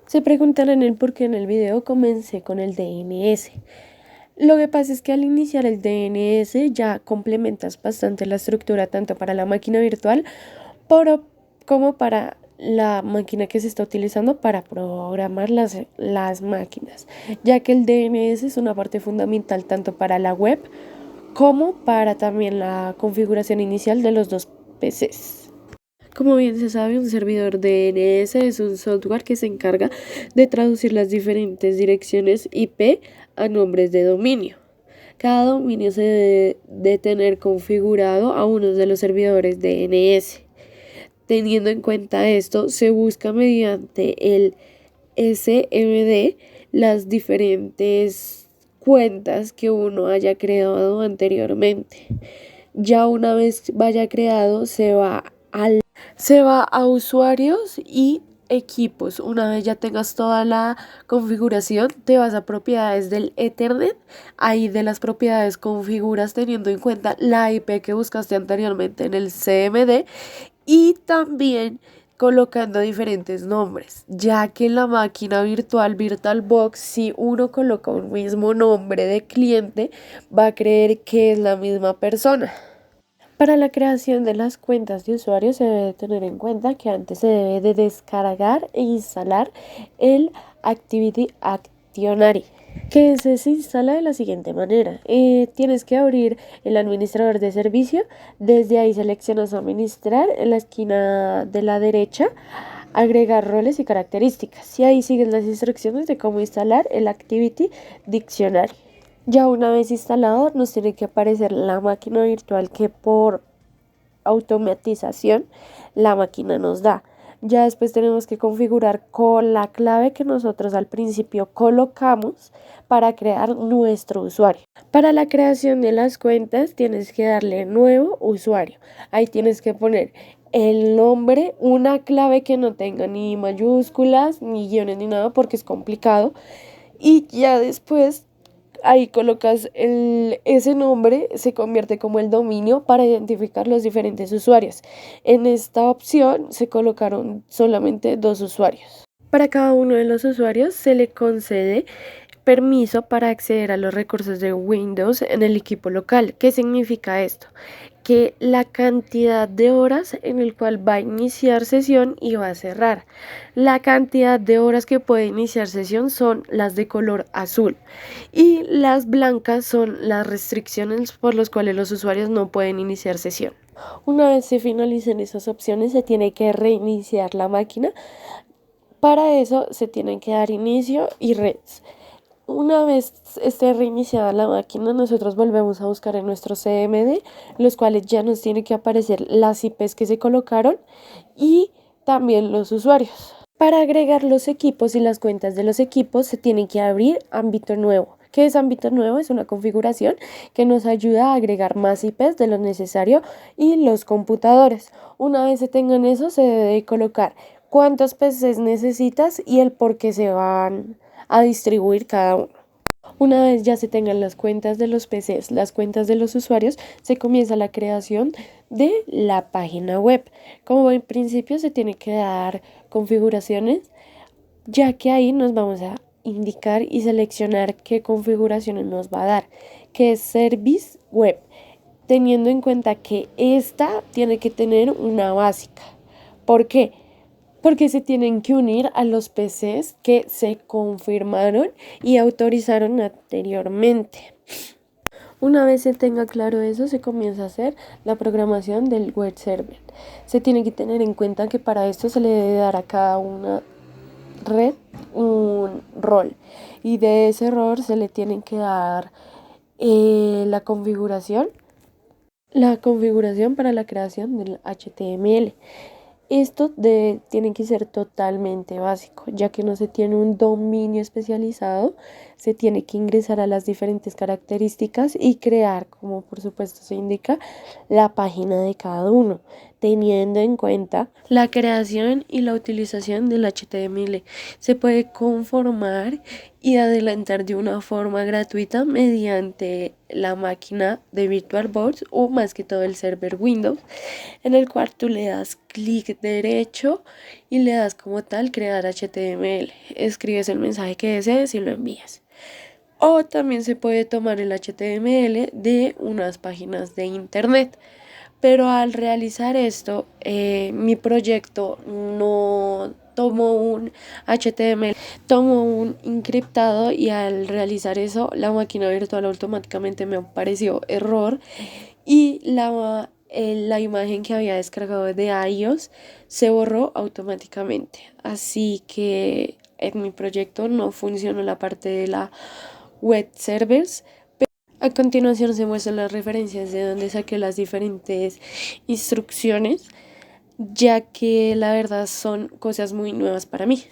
Se preguntarán el por qué en el video comencé con el DNS. Lo que pasa es que al iniciar el DNS ya complementas bastante la estructura tanto para la máquina virtual como para la máquina que se está utilizando para programar las máquinas, ya que el DNS es una parte fundamental tanto para la web como para también la configuración inicial de los dos PCs. Como bien se sabe, un servidor DNS es un software que se encarga de traducir las diferentes direcciones IP a nombres de dominio. Cada dominio se debe de tener configurado a uno de los servidores DNS. Teniendo en cuenta esto, se busca mediante el SMD las diferentes cuentas que uno haya creado anteriormente. Ya una vez vaya creado, se va a usuarios y equipos. Una vez ya tengas toda la configuración, te vas a propiedades del Ethernet. Ahí de las propiedades configuras teniendo en cuenta la IP que buscaste anteriormente en el CMD y también colocando diferentes nombres, ya que en la máquina virtual VirtualBox, si uno coloca un mismo nombre de cliente, va a creer que es la misma persona. Para la creación de las cuentas de usuario se debe tener en cuenta que antes se debe de descargar e instalar el Activity Actionary, que se instala de la siguiente manera. Tienes que abrir el administrador de servicio, desde ahí seleccionas administrar en la esquina de la derecha, agregar roles y características y ahí sigues las instrucciones de cómo instalar el Activity Dictionary. Ya una vez instalado, nos tiene que aparecer la máquina virtual que por automatización la máquina nos da. Ya después tenemos que configurar con la clave que nosotros al principio colocamos para crear nuestro usuario. Para la creación de las cuentas tienes que darle nuevo usuario. Ahí tienes que poner el nombre, una clave que no tenga ni mayúsculas, ni guiones, ni nada porque es complicado. Y ya después ahí colocas ese nombre, se convierte como el dominio para identificar los diferentes usuarios. En esta opción se colocaron solamente 2 usuarios. Para cada uno de los usuarios se le concede permiso para acceder a los recursos de Windows en el equipo local. ¿Qué significa esto? Que la cantidad de horas en el cual va a iniciar sesión y va a cerrar. La cantidad de horas que puede iniciar sesión son las de color azul y las blancas son las restricciones por las cuales los usuarios no pueden iniciar sesión. Una vez se finalicen esas opciones, se tiene que reiniciar la máquina. Para eso se tienen que dar inicio y redes. Una vez esté reiniciada la máquina, nosotros volvemos a buscar en nuestro CMD, los cuales ya nos tiene que aparecer las IPs que se colocaron y también los usuarios. Para agregar los equipos y las cuentas de los equipos se tiene que abrir ámbito nuevo. ¿Qué es ámbito nuevo? Es una configuración que nos ayuda a agregar más IPs de lo necesario y los computadores. Una vez se tengan eso, se debe colocar cuántos PCs necesitas y el por qué se van a distribuir cada uno. Una vez ya se tengan las cuentas de los PCs, las cuentas de los usuarios, se comienza la creación de la página web. Como en principio se tiene que dar configuraciones, ya que ahí nos vamos a indicar y seleccionar qué configuraciones nos va a dar, que es Service Web, teniendo en cuenta que esta tiene que tener una básica. ¿Por qué? Porque se tienen que unir a los PCs que se confirmaron y autorizaron anteriormente. Una vez se tenga claro eso, se comienza a hacer la programación del web server. Se tiene que tener en cuenta que para esto se le debe dar a cada una red un rol y de ese rol se le tiene que dar la configuración para la creación del HTML. Esto tiene que ser totalmente básico, ya que no se tiene un dominio especializado, se tiene que ingresar a las diferentes características y crear, como por supuesto se indica, la página de cada uno, teniendo en cuenta la creación y la utilización del HTML. Se puede conformar y adelantar de una forma gratuita mediante la máquina de VirtualBox o más que todo el server Windows, en el cual tú le das clic derecho y le das como tal crear HTML. Escribes el mensaje que desees y lo envías. O también se puede tomar el HTML de unas páginas de internet. Pero al realizar esto, mi proyecto no tomó un HTML, tomó un encriptado y al realizar eso, la máquina virtual automáticamente me apareció error y la imagen que había descargado de iOS se borró automáticamente. Así que en mi proyecto no funcionó la parte de la web servers. A continuación se muestran las referencias de donde saqué las diferentes instrucciones, ya que la verdad son cosas muy nuevas para mí.